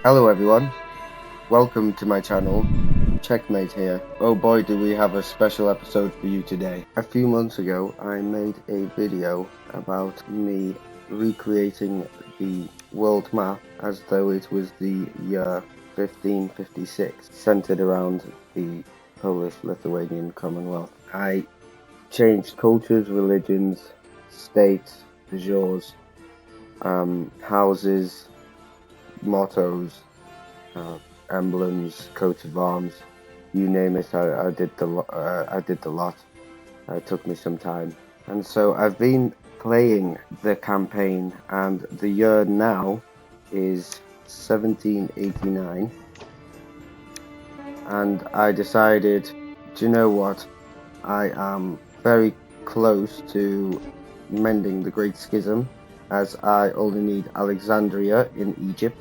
Hello everyone, welcome to my channel, Checkmate here. Oh boy do we have a special episode for you today. A few months ago I made a video about me recreating the world map as though it was the year 1556, centered around the Polish-Lithuanian Commonwealth. I changed cultures, religions, states, genres, houses, mottos, emblems, coats of arms, you name it. I did the lot. It took me some time, and so I've been playing the campaign, and the year now is 1789, and I decided, do you know what? I am very close to mending the Great Schism, as I only need Alexandria in Egypt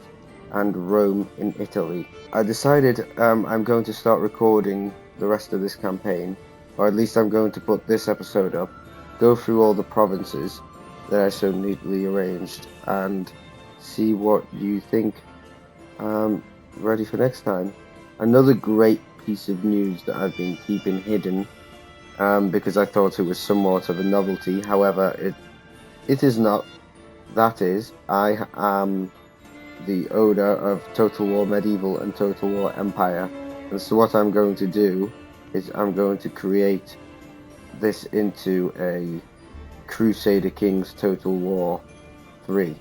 and Rome in Italy. I decided I'm going to start recording the rest of this campaign, or at least I'm going to put this episode up, go through all the provinces that I so neatly arranged, and see what you think. Ready for next time. Another great piece of news that I've been keeping hidden, because I thought it was somewhat of a novelty. However, it is not. That is, I am the owner of Total War Medieval and Total War Empire, and so what I'm going to do is I'm going to create this into a Crusader Kings Total War 3,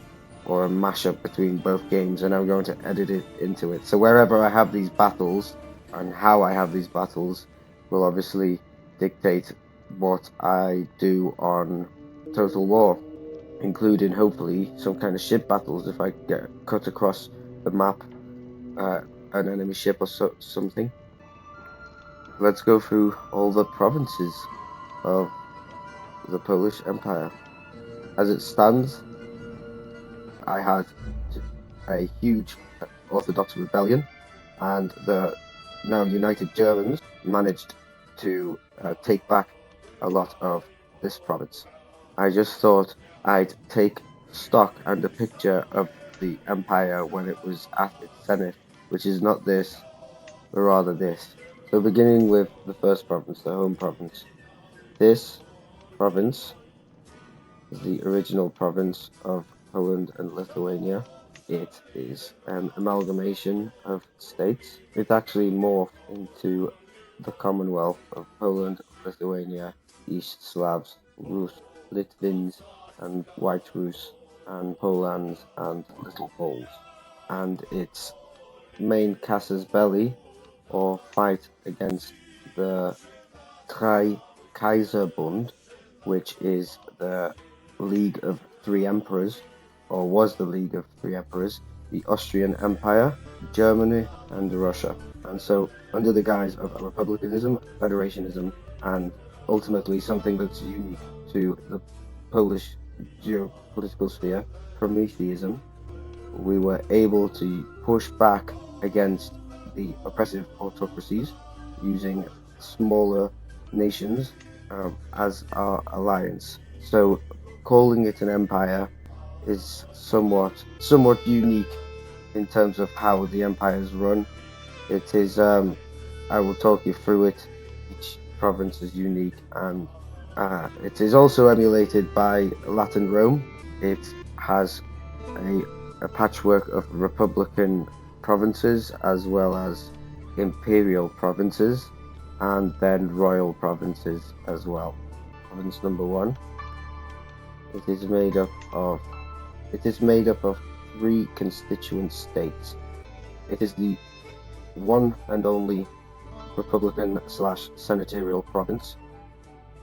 or a mashup between both games, and I'm going to edit it into it. So wherever I have these battles and how I have these battles will obviously dictate what I do on Total War, including hopefully some kind of ship battles if I get cut across the map, an enemy ship or something. Let's go through all the provinces of the Polish Empire. As it stands, I had a huge Orthodox rebellion, and the now united Germans managed to take back a lot of this province. I just thought I'd take stock and a picture of the empire when it was at its zenith, which is not this, but rather this. So beginning with the first province, the home province. This province is the original province of Poland and Lithuania. It is an amalgamation of states. It actually morphed into the Commonwealth of Poland, Lithuania, East Slavs, Rus, Litvins, and White Rus, and Polans, and Little Poles. And its main casus belli, or fight against the Kaiserbund, which is the League of Three Emperors, or was the League of Three Emperors, the Austrian Empire, Germany, and Russia. And so, under the guise of republicanism, federationism, and ultimately something that's unique to the Polish geopolitical sphere, Prometheanism, we were able to push back against the oppressive autocracies using smaller nations as our alliance. So calling it an empire is somewhat unique in terms of how the empire is run. It is, I will talk you through it. Each province is unique, and it is also emulated by Latin Rome. It has a patchwork of republican provinces as well as imperial provinces, and then royal provinces as well. Province number 1. It is made up of 3 constituent states. It is the one and only republican / senatorial province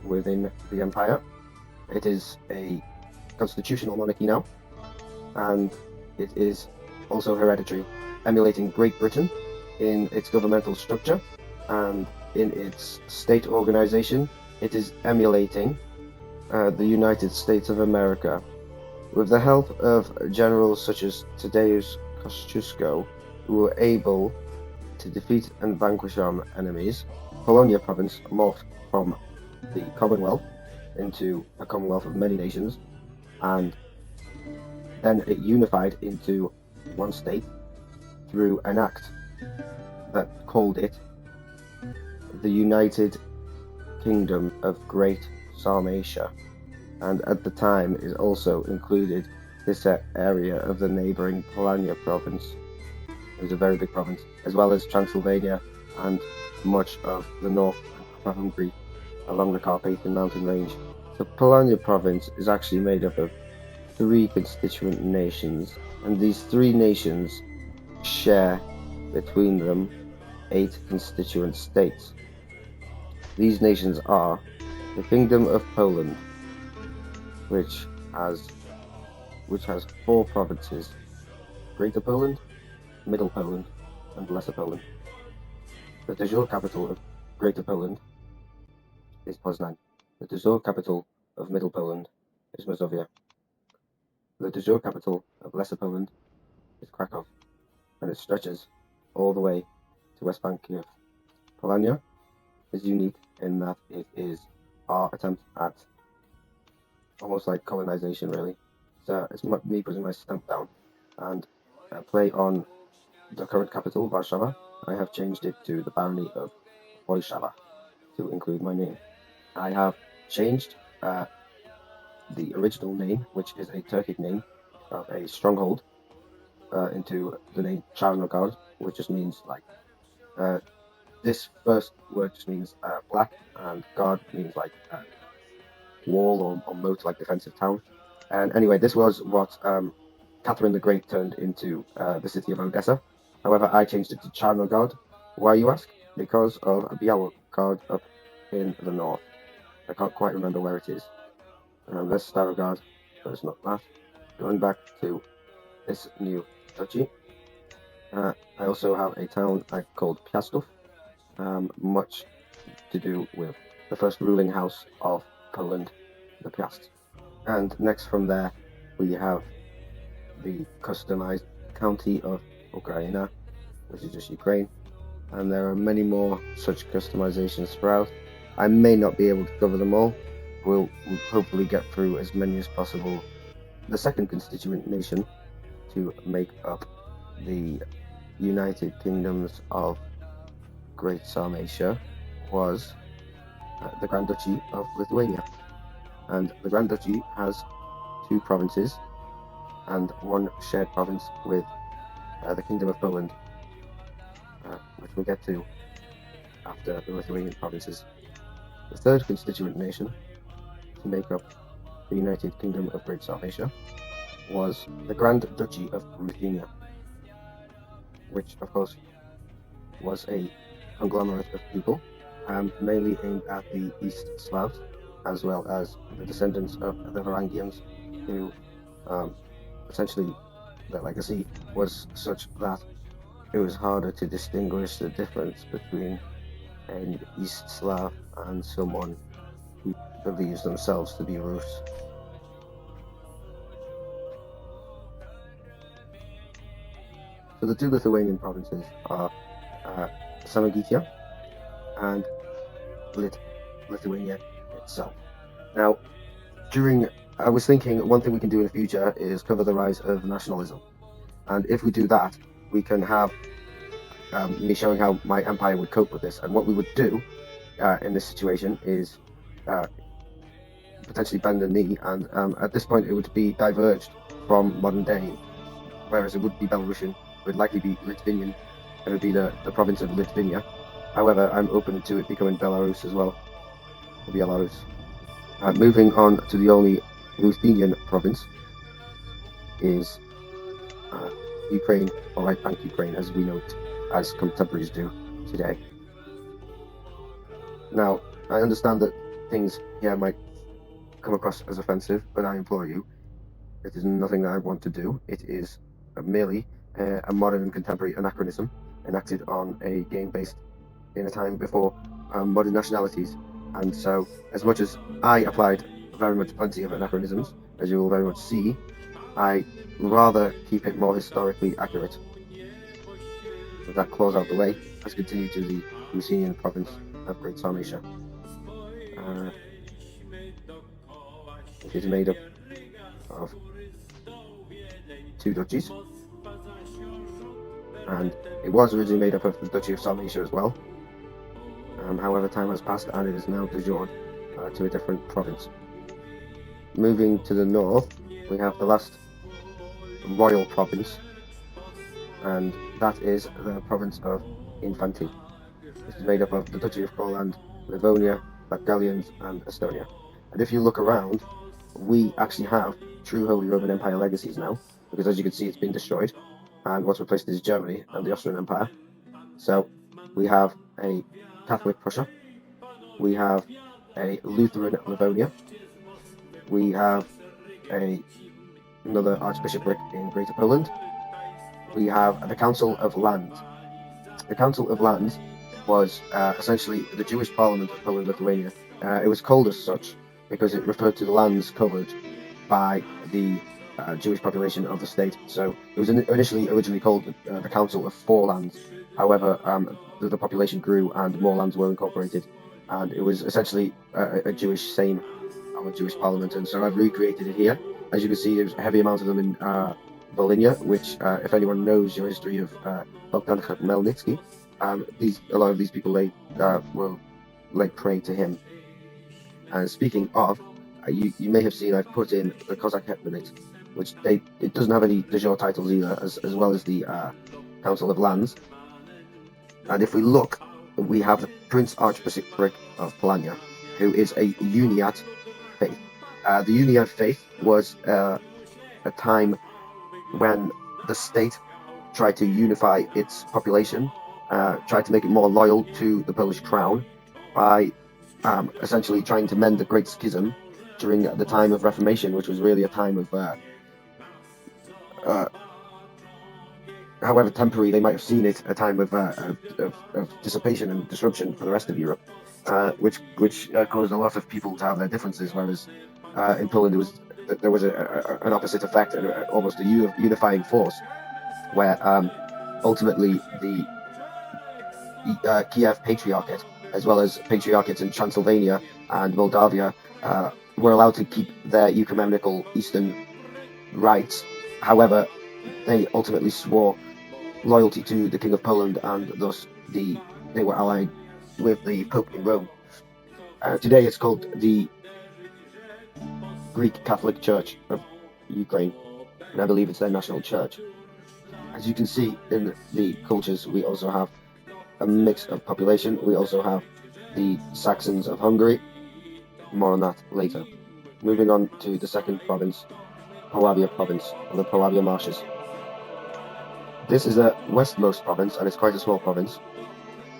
within the empire. It is a constitutional monarchy now, and it is also hereditary, emulating Great Britain in its governmental structure, and in its state organization it is emulating the United States of America. With the help of generals such as Tadeusz Kościuszko, who were able to defeat and vanquish our enemies, Polonia province morphed from the Commonwealth into a Commonwealth of many nations, and then it unified into one state through an act that called it the United Kingdom of Great Sarmatia, and at the time it also included this area of the neighbouring Polania province. It was a very big province, as well as Transylvania and much of the north of Hungary along the Carpathian mountain range. The Polania province is actually made up of 3 constituent nations, and these 3 nations share between them 8 constituent states. These nations are the Kingdom of Poland, which has 4 provinces: Greater Poland, Middle Poland, and Lesser Poland. The de jure capital of Greater Poland is Poznan. The de jure capital of Middle Poland is Mazovia. The de jure capital of Lesser Poland is Krakow, and it stretches all the way to West Bank Kiev. Polania is unique in that it is our attempt at almost like colonization, really. So it's me putting my stamp down and play on the current capital, Warsaw. I have changed it to the Barony of Warszawa to include my name. I have changed the original name, which is a Turkic name of a stronghold, into the name Charnogard, which just means like this first word just means black, and guard means like wall or moat, like defensive town. And anyway, this was what Catherine the Great turned into the city of Odessa. However, I changed it to Charnogard. Why, you ask? Because of Białogard up in the north. I can't quite remember where it is. There's Starogard, but it's not that. Going back to this new duchy, I also have a town called Piastów, much to do with the first ruling house of Poland, the Piast. And next from there, we have the customized county of Ukraine, which is just Ukraine. And there are many more such customizations throughout. I may not be able to cover them all. We'll hopefully get through as many as possible. The second constituent nation to make up the United Kingdoms of Great Sarmatia was the Grand Duchy of Lithuania. And the Grand Duchy has 2 provinces and 1 shared province with the Kingdom of Poland, which we'll get to after the Lithuanian provinces. The third constituent nation to make up the United Kingdom of Great Sarmatia was the Grand Duchy of Ruthenia, which of course was a conglomerate of people, mainly aimed at the East Slavs, as well as the descendants of the Varangians, who essentially their legacy was such that it was harder to distinguish the difference between an East Slav and someone who believes themselves to be Rus. So the 2 Lithuanian provinces are Samagitia and Lithuania itself. Now, I was thinking one thing we can do in the future is cover the rise of nationalism, and if we do that, we can have me showing how my empire would cope with this. And what we would do in this situation is potentially bend the knee, and at this point it would be diverged from modern day, whereas it would be Belarusian, it would likely be Lithuanian, it would be the province of Lithuania. However, I'm open to it becoming Belarus as well, Belarus. Moving on to the only Ruthenian province is Ukraine, or Right Bank Ukraine as we know it, as contemporaries do today. Now, I understand that things here might come across as offensive, but I implore you, it is nothing that I want to do. It is merely a modern and contemporary anachronism enacted on a game based in a time before modern nationalities. And so, as much as I applied very much plenty of anachronisms, as you will very much see, I rather keep it more historically accurate. With that clause out the way, let's continue to the Ruthenian province of Great Sarmatia. It is made up of 2 duchies, and it was originally made up of the Duchy of Sarmatia as well. However, time has passed and it is now de jure to a different province. Moving to the north, we have the last royal province, and that is the province of Infanti. This is made up of the Duchy of Poland, Livonia, Latgalians, and Estonia. And if you look around, we actually have true Holy Roman Empire legacies now, because as you can see, it's been destroyed, and what's replaced is Germany and the Austrian Empire. So we have a Catholic Prussia, we have a Lutheran Livonia, we have another archbishopric in Greater Poland, we have the Council of Lands. The Council of Lands was essentially the Jewish Parliament of Poland-Lithuania. It was called as such because it referred to the lands covered by the Jewish population of the state. So it was originally called the Council of Four Lands. However, the population grew and more lands were incorporated, and it was essentially a Jewish Sejm, or a Jewish Parliament. And so I've recreated it here. As you can see, there's a heavy amount of them in Volhynia, which, if anyone knows your history of Bogdan Khmelnytsky, a lot of these people will lay prey to him. And speaking of, you may have seen I've put in the Cossack Hetmanate, which it doesn't have any de jure titles either, as well as the Council of Lands. And if we look, we have the Prince Archbishopric of Polania, who is a Uniat faith. The Uniat faith was a time when the state tried to unify its population, tried to make it more loyal to the Polish crown by essentially trying to mend the Great Schism during the time of Reformation, which was really a time of, however temporary they might have seen it, a time of dissipation and disruption for the rest of Europe, which caused a lot of people to have their differences, whereas in Poland there was an opposite effect, almost a unifying force, where ultimately the Kiev Patriarchate, as well as patriarchates in Transylvania and Moldavia, were allowed to keep their ecumenical Eastern rights. However, they ultimately swore loyalty to the King of Poland, and thus they were allied with the Pope in Rome. Today it's called the Greek Catholic Church of Ukraine, and I believe it's their national church. As you can see in the cultures, we also have a mix of population. We also have the Saxons of Hungary. More on that later. Moving on to the second province, Połabia province, or the Połabia Marshes. This is the westmost province, and it's quite a small province.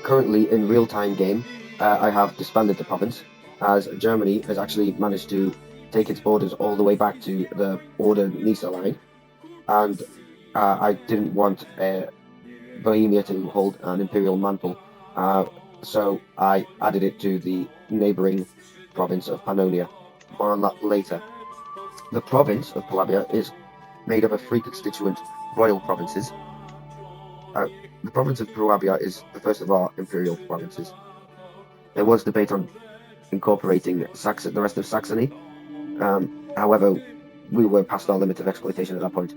Currently, in real-time game, I have disbanded the province, as Germany has actually managed to take its borders all the way back to the Oder-Neisse line, and I didn't want Bohemia to hold an imperial mantle, so I added it to the neighbouring province of Pannonia. More on that later. The province of Połabia is made up of 3 constituent royal provinces. The province of Połabia is the first of our imperial provinces. There was debate on incorporating the rest of Saxony. However, we were past our limit of exploitation at that point.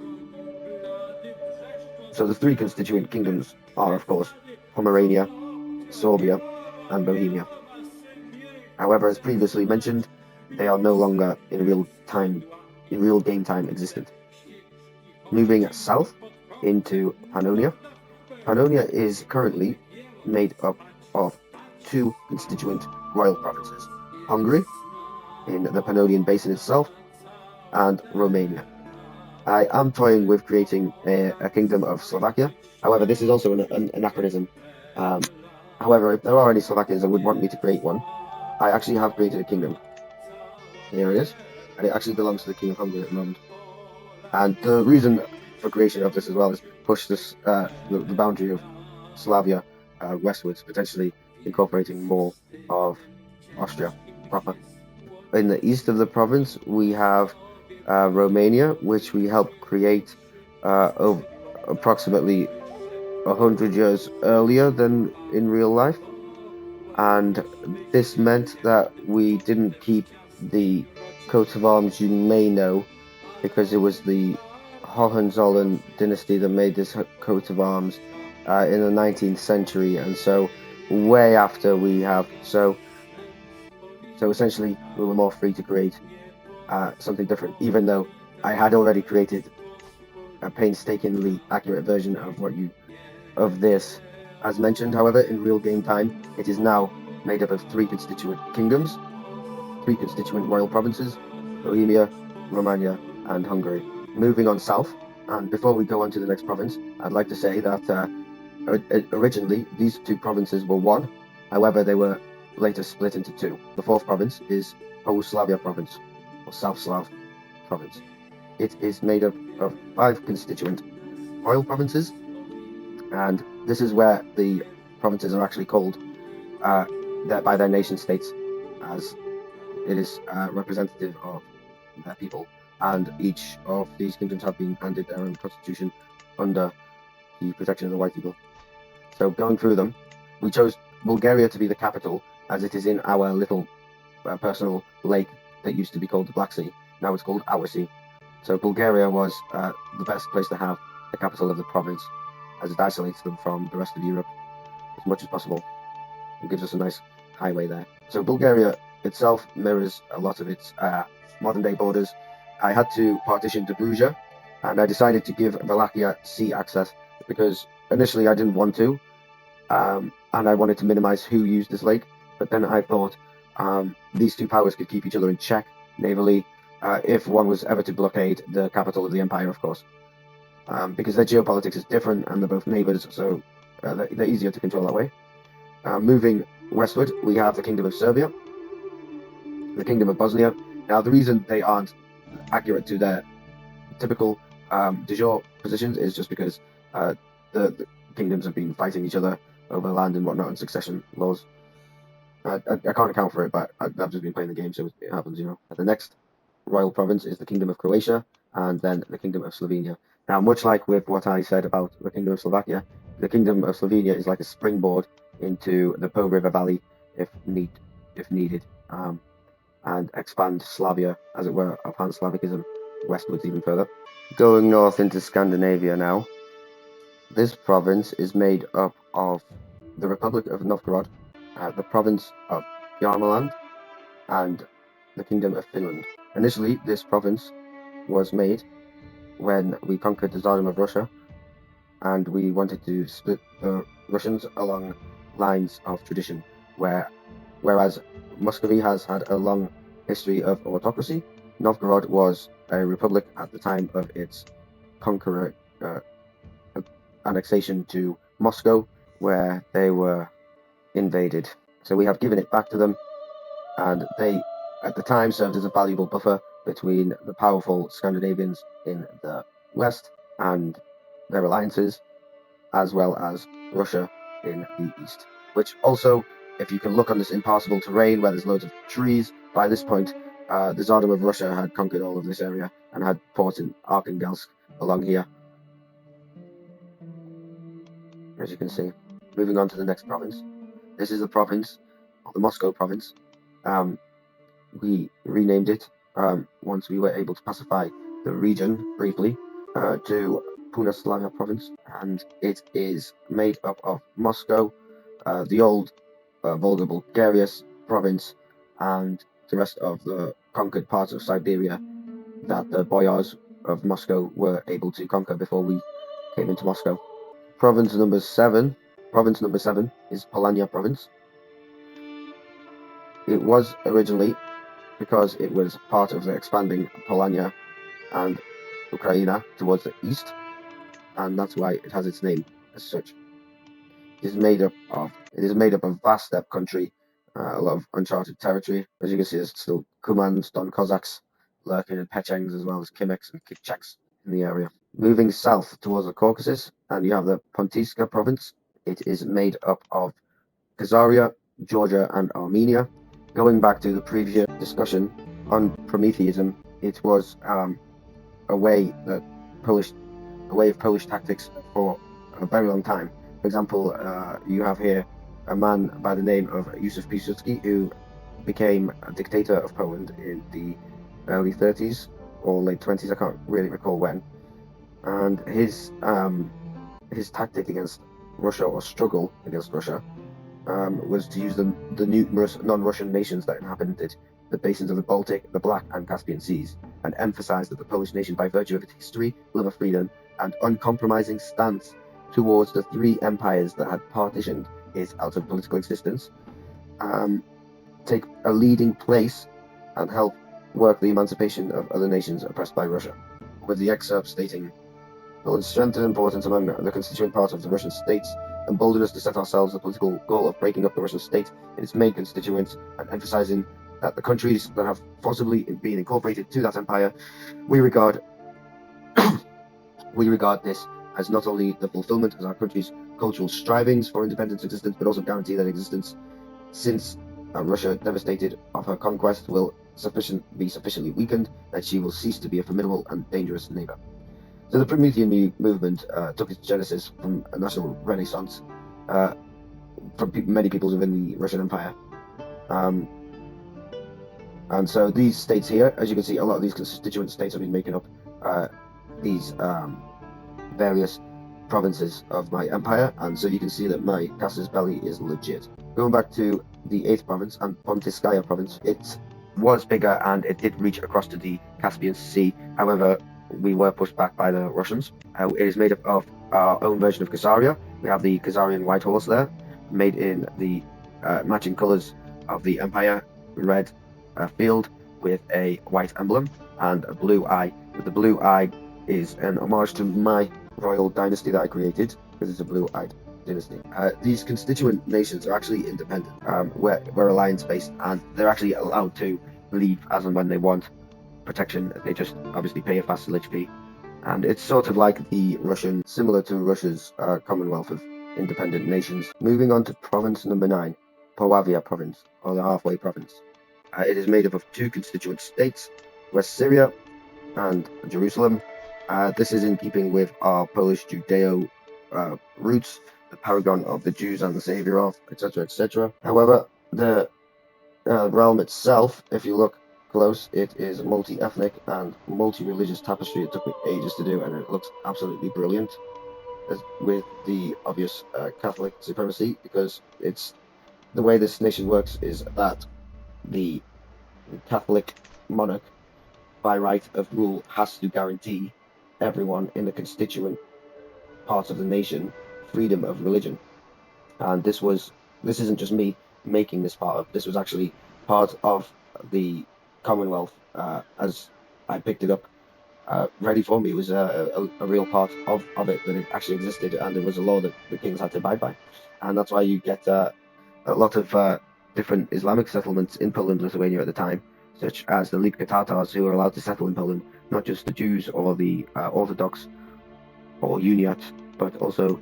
So the 3 constituent kingdoms are, of course, Pomerania, Sorbia, and Bohemia. However, as previously mentioned, they are no longer in real game time existent. Moving south into Pannonia. Pannonia is currently made up of 2 constituent royal provinces: Hungary, in the Pannonian Basin itself, and Romania. I am toying with creating a kingdom of Slovakia. However, this is also an anachronism. However, if there are any Slovakians that would want me to create one, I actually have created a kingdom. Here it is, and it actually belongs to the King of Hungary at the moment. And the reason for creation of this as well is push this the boundary of Slavia westwards, potentially incorporating more of Austria proper. In the east of the province, we have Romania, which we helped create approximately 100 years earlier than in real life, and this meant that we didn't keep the coat of arms you may know, because it was the Hohenzollern dynasty that made this coat of arms, in the 19th century, and so way after we have. So essentially, we were more free to create something different, even though I had already created a painstakingly accurate version of this. As mentioned, however, in real game time, it is now made up of 3 constituent kingdoms, 3 constituent royal provinces: Bohemia, Romania, and Hungary. Moving on south, and before we go on to the next province, I'd like to say that originally these 2 provinces were one, however they were later split into 2. The 4th province is Polish-Slavia province, or South Slav province. It is made up of 5 constituent royal provinces, and this is where the provinces are actually called by their nation states, as it is representative of their people, and each of these kingdoms have been handed their own constitution under the protection of the White Eagle. So going through them, we chose Bulgaria to be the capital, as it is in our little personal lake that used to be called the Black Sea. Now it's called our sea. So Bulgaria was the best place to have the capital of the province, as it isolates them from the rest of Europe as much as possible. It gives us a nice highway there. So Bulgaria itself mirrors a lot of its modern-day borders. I had to partition Dobruja, and I decided to give Wallachia sea access because initially I didn't want to, and I wanted to minimize who used this lake. But then I thought these 2 powers could keep each other in check navally if one was ever to blockade the capital of the empire, of course, because their geopolitics is different and they're both neighbors, so they're easier to control that way. Moving westward, we have the Kingdom of Serbia, the Kingdom of Bosnia. Now, the reason they aren't accurate to their typical de jure positions is just because the kingdoms have been fighting each other over land and whatnot and succession laws. I can't account for it, but I've just been playing the game, so it happens, you know. The next royal province is the Kingdom of Croatia, and then the Kingdom of Slovenia. Now, much like with what I said about the Kingdom of Slovakia, the Kingdom of Slovenia is like a springboard into the Po River Valley if needed, and expand Slavia, as it were, of Pan-Slavicism westwards even further. Going north into Scandinavia now, this province is made up of the Republic of Novgorod, the province of Yarmaland, and the Kingdom of Finland. Initially, this province was made when we conquered the Tsardom of Russia, and we wanted to split the Russians along lines of tradition, whereas Muscovy has had a long history of autocracy. Novgorod was a republic at the time of its conqueror annexation to Moscow, where they were invaded. So we have given it back to them, and they at the time served as a valuable buffer between the powerful Scandinavians in the west and their alliances, as well as Russia in the east. Which also, if you can look on this impassable terrain where there's loads of trees, by this point the Tsardom of Russia had conquered all of this area and had ports in Arkhangelsk along here, as you can see. Moving on to the next province. This is the province, or the Moscow province. We renamed it once we were able to pacify the region briefly to Punoslavia province, and it is made up of Moscow, the old Volga Bulgaria province, and the rest of the conquered parts of Siberia that the boyars of Moscow were able to conquer before we came into Moscow. Province number 7 is Polania province. It was originally because it was part of the expanding Polania and Ukraine towards the east, and that's why it has its name as such. It is made up of vast steppe country, a lot of uncharted territory. As you can see, there's still Kumans, Don Cossacks lurking, and Pechengs, as well as Kimeks and Kipchaks in the area. Moving south towards the Caucasus, and you have the Pontiska province. It is made up of Khazaria, Georgia, and Armenia. Going back to the previous discussion on Prometheanism, it was a way of Polish tactics for a very long time. For example, you have here a man by the name of Józef Piłsudski, who became a dictator of Poland in the early 30s or late 20s, I can't really recall when. And his tactic against Russia or struggle against Russia was to use the numerous non-Russian nations that inhabited the basins of the Baltic, the Black and Caspian Seas, and emphasize that the Polish nation, by virtue of its history, love of freedom, and uncompromising stance towards the three empires that had partitioned it out of political existence, take a leading place and help work the emancipation of other nations oppressed by Russia. With the excerpt stating, Poland's strength and importance among the constituent parts of the Russian states emboldened us to set ourselves the political goal of breaking up the Russian state in its main constituents and emphasizing that the countries that have forcibly been incorporated to that empire, we regard this as not only the fulfillment of our country's cultural strivings for independent existence, but also guarantee that existence, since Russia, devastated of her conquest, will be sufficiently weakened that she will cease to be a formidable and dangerous neighbor. So the Promethean movement took its genesis from a national renaissance from many peoples within the Russian Empire. And so these states here, as you can see, a lot of these constituent states have been making up these various provinces of my empire, and so you can see that my casus belli is legit. Going back to the 8th province, and Pontiskaya province, it was bigger and it did reach across to the Caspian Sea. However, we were pushed back by the Russians. It is made up of our own version of Khazaria. We have the Khazarian white horse there, made in the matching colours of the empire, red field with a white emblem and a blue eye. The blue eye is an homage to my royal dynasty that I created, because it's a blue-eyed dynasty. These constituent nations are actually independent. We're alliance-based, and they're actually allowed to leave as and when they want protection. They just obviously pay a vassalage fee. And it's sort of like the Russian, similar to Russia's Commonwealth of independent nations. Moving on to province number 9, Poławia province, or the halfway province. It is made up of 2 constituent states, West Syria and Jerusalem. This is in keeping with our Polish Judeo roots, the paragon of the Jews and the savior of, etc., etc. However, the realm itself, if you look close, it is multi-ethnic and multi-religious tapestry. It took me ages to do, and it looks absolutely brilliant, with the obvious Catholic supremacy, because it's the way this nation works is that the Catholic monarch, by right of rule, has to guarantee everyone in the constituent parts of the nation freedom of religion. And this isn't just me making this part of, this was actually part of the Commonwealth as I picked it up ready for me. It was a real part of it, that it actually existed, and it was a law that the kings had to abide by. And that's why you get a lot of different Islamic settlements in Poland-Lithuania at the time, such as the Lipka Tatars, who are allowed to settle in Poland, not just the Jews or the Orthodox or Uniats, but also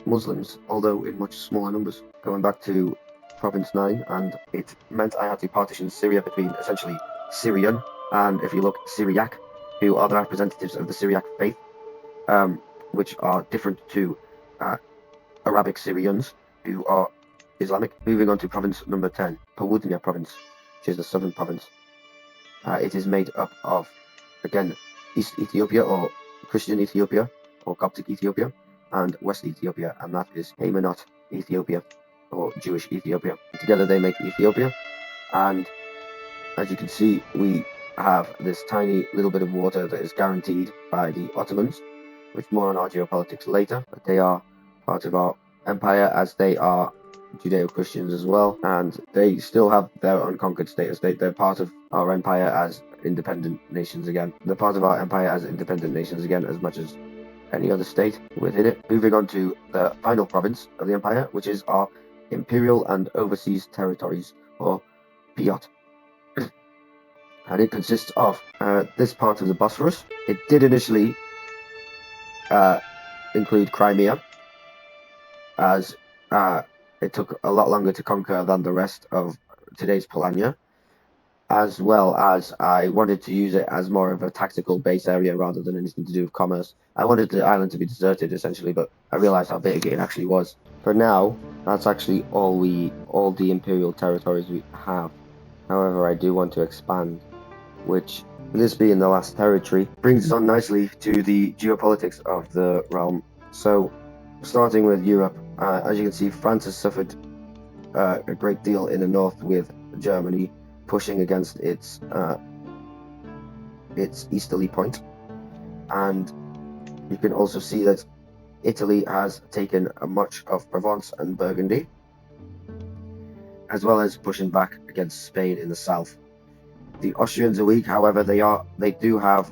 Muslims, although in much smaller numbers. Going back to Province 9, and it meant I had to partition Syria between essentially Syrian and, if you look, Syriac, who are the representatives of the Syriac faith, which are different to Arabic Syrians, who are Islamic. Moving on to province number 10, Południa province, which is the southern province. It is made up of, again, East Ethiopia, or Christian Ethiopia, or Coptic Ethiopia, and West Ethiopia, and that is Haymanot Ethiopia, or Jewish Ethiopia. Together they make Ethiopia, and as you can see, we have this tiny little bit of water that is guaranteed by the Ottomans, with more on our geopolitics later, but they are part of our empire, as they are Judeo-Christians as well, and they still have their unconquered status. They're part of our empire as independent nations again. They're part of our empire as independent nations again, as much as any other state within it. Moving on to the final province of the empire, which is our imperial and overseas territories, or Piot. And it consists of this part of the Bosphorus. It did initially include Crimea, as it took a lot longer to conquer than the rest of today's Polania, as well as I wanted to use it as more of a tactical base area rather than anything to do with commerce. I wanted the island to be deserted, essentially, but I realized how big it actually was. For now, that's actually all the imperial territories we have. However, I do want to expand, which, this being the last territory, brings us on nicely to the geopolitics of the realm So, starting with Europe, as you can see, France has suffered a great deal in the north, with Germany pushing against its easterly point, and you can also see that Italy has taken much of Provence and Burgundy, as well as pushing back against Spain in the south. The Austrians are weak, however, they do have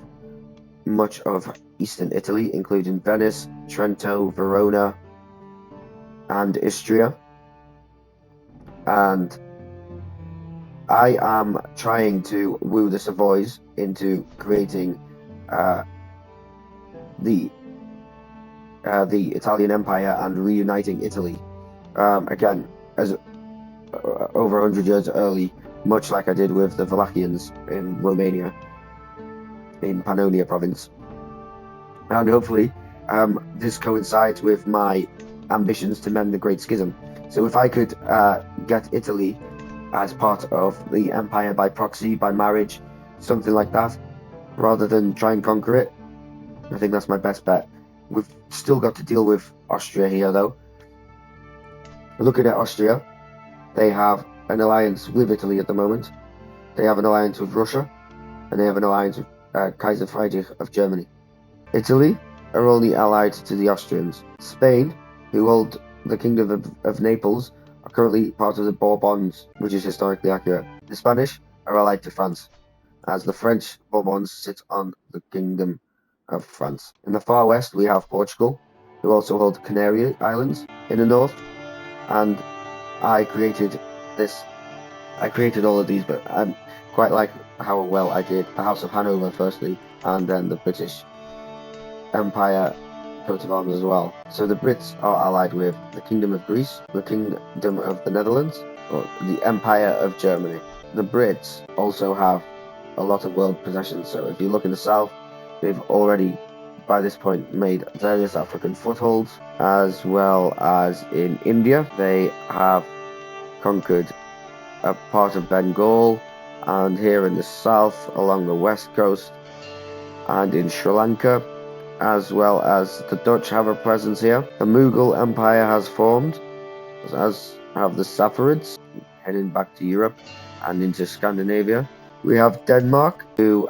much of eastern Italy, including Venice, Trento, Verona, and Istria. And I am trying to woo the Savoys into creating the Italian Empire and reuniting Italy again, as over 100 years early, much like I did with the Wallachians in Romania, in Pannonia province. And hopefully this coincides with my ambitions to mend the Great Schism. So if I could get Italy as part of the empire by proxy, by marriage, something like that, rather than try and conquer it, I think that's my best bet. We've still got to deal with Austria here, though. Looking at Austria, they have an alliance with Italy at the moment. They have an alliance with Russia, and they have an alliance with Kaiser Friedrich of Germany. Italy are only allied to the Austrians. Spain, who hold the Kingdom of Naples, are currently part of the Bourbons, which is historically accurate. The Spanish are allied to France, as the French Bourbons sit on the Kingdom of France. In the far west, we have Portugal, who also hold Canary Islands in the north, and I created all of these, but I quite like how well I did the House of Hanover firstly, and then the British Empire coat of arms as well. So the Brits are allied with the Kingdom of Greece, the Kingdom of the Netherlands, or the Empire of Germany. The Brits also have a lot of world possessions, so if you look in the south, they've already by this point made various African footholds, as well as in India. They have conquered a part of Bengal, and here in the south along the west coast, and in Sri Lanka, as well as the Dutch have a presence here. The Mughal Empire has formed, as have the Safavids, heading back to Europe and into Scandinavia. We have Denmark, who,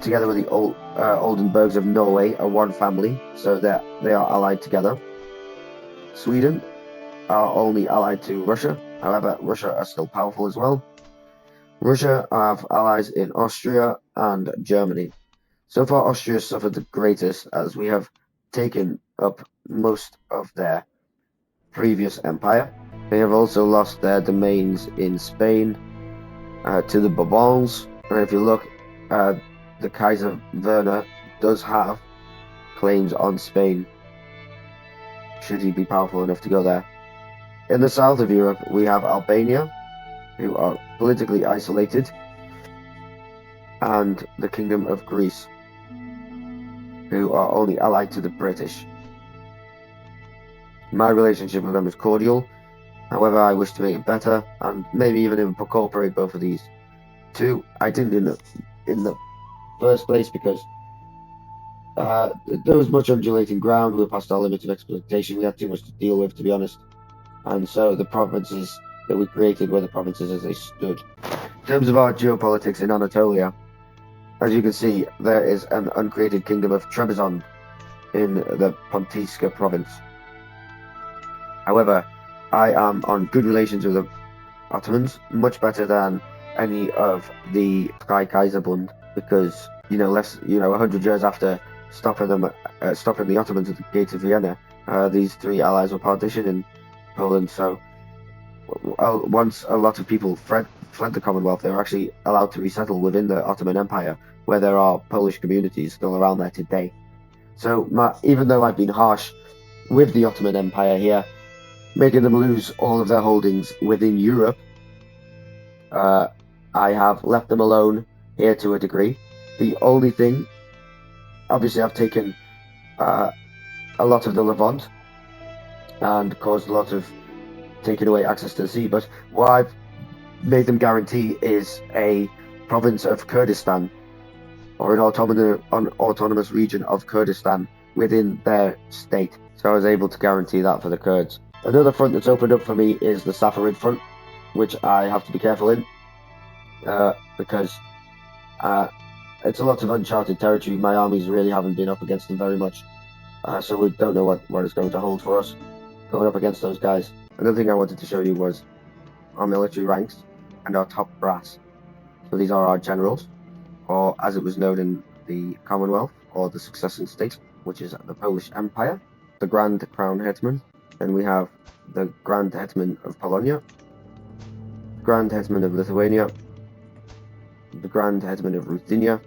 together with the Oldenburgs of Norway, are one family, so they are allied together. Sweden are only allied to Russia, however, Russia are still powerful as well. Russia have allies in Austria and Germany. So far, Austria has suffered the greatest, as we have taken up most of their previous empire. They have also lost their domains in Spain to the Bourbons. And if you look, the Kaiser Werner does have claims on Spain, should he be powerful enough to go there. In the south of Europe, we have Albania, who are politically isolated, and the Kingdom of Greece, who are only allied to the British. My relationship with them is cordial, however I wish to make it better, and maybe even incorporate both of these two. I didn't in the first place because there was much undulating ground. We were past our limits of exploitation. We had too much to deal with, to be honest, and so the provinces that we created were the provinces as they stood. In terms of our geopolitics in Anatolia, as you can see, there is an uncreated kingdom of Trebizond in the Pontica province. However, I am on good relations with the Ottomans, much better than any of the Sky Kaiserbund, because 100 years after stopping the Ottomans at the gates of Vienna, these three allies were partitioned in Poland. So once a lot of people fled the Commonwealth, they were actually allowed to resettle within the Ottoman Empire, where there are Polish communities still around there today. So even though I've been harsh with the Ottoman Empire here, making them lose all of their holdings within Europe, I have left them alone here to a degree. The only thing, obviously, I've taken a lot of the Levant and caused a lot of taking away access to the sea, but what I've made them guarantee is a province of Kurdistan, or an autonomous region of Kurdistan, within their state. So I was able to guarantee that for the Kurds. Another front that's opened up for me is the Safarid front, which I have to be careful in, because it's a lot of uncharted territory. My armies really haven't been up against them very much, so we don't know what it's going to hold for us going up against those guys. Another thing I wanted to show you was our military ranks and our top brass. So these are our generals, or as it was known in the Commonwealth, or the successor state, which is the Polish Empire, the Grand Crown Hetman. Then we have the Grand Hetman of Polonia, Grand Hetman of Lithuania, the Grand Hetman of Ruthenia,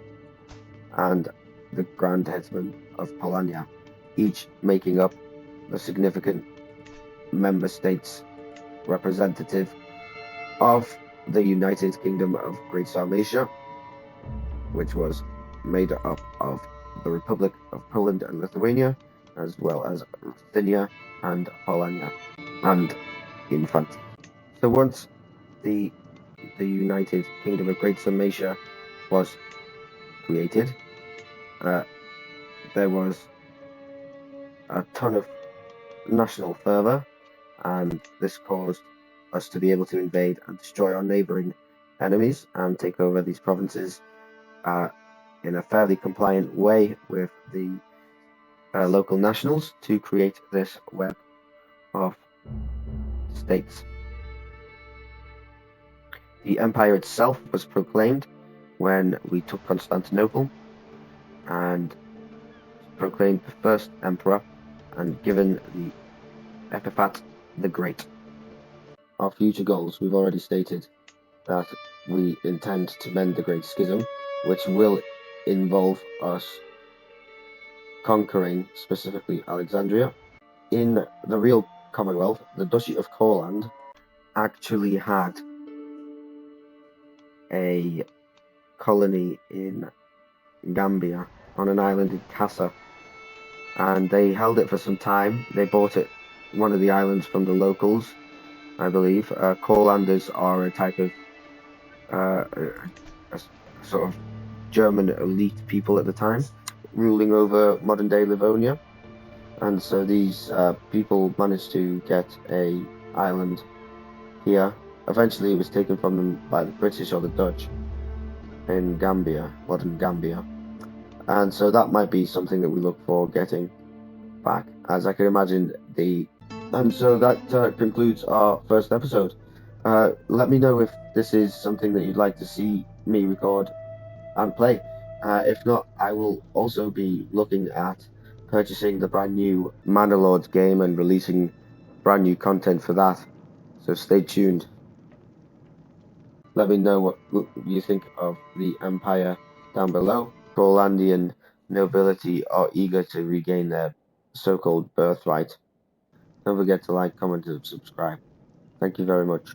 and the Grand Hetman of Polonia, each making up the significant member states representative of the United Kingdom of Great Sarmatia, which was made up of the Republic of Poland and Lithuania, as well as Ruthenia and Polonia and Infant. So once the United Kingdom of Great Sarmatia was created, there was a ton of national fervour, and this caused us to be able to invade and destroy our neighbouring enemies and take over these provinces in a fairly compliant way with the local nationals to create this web of states. The empire itself was proclaimed when we took Constantinople and proclaimed the first emperor and given the epithet the Great. Our future goals, we've already stated that we intend to mend the Great Schism, which will involve us conquering specifically Alexandria. In the real Commonwealth, the Duchy of Courland actually had a colony in Gambia on an island in Cassa, and they held it for some time. They bought one of the islands from the locals, I believe. Courlanders are a type of a sort of German elite people at the time, ruling over modern-day Livonia, and so these people managed to get a island here. Eventually, it was taken from them by the British or the Dutch in Gambia, modern Gambia, and so that might be something that we look for getting back, as I can imagine and so that concludes our first episode. Let me know if this is something that you'd like to see me record and play. If not, I will also be looking at purchasing the brand new Manor Lords game and releasing brand new content for that. So stay tuned. Let me know what you think of the Empire down below. Courlandian nobility are eager to regain their so-called birthright. Don't forget to like, comment, and subscribe. Thank you very much.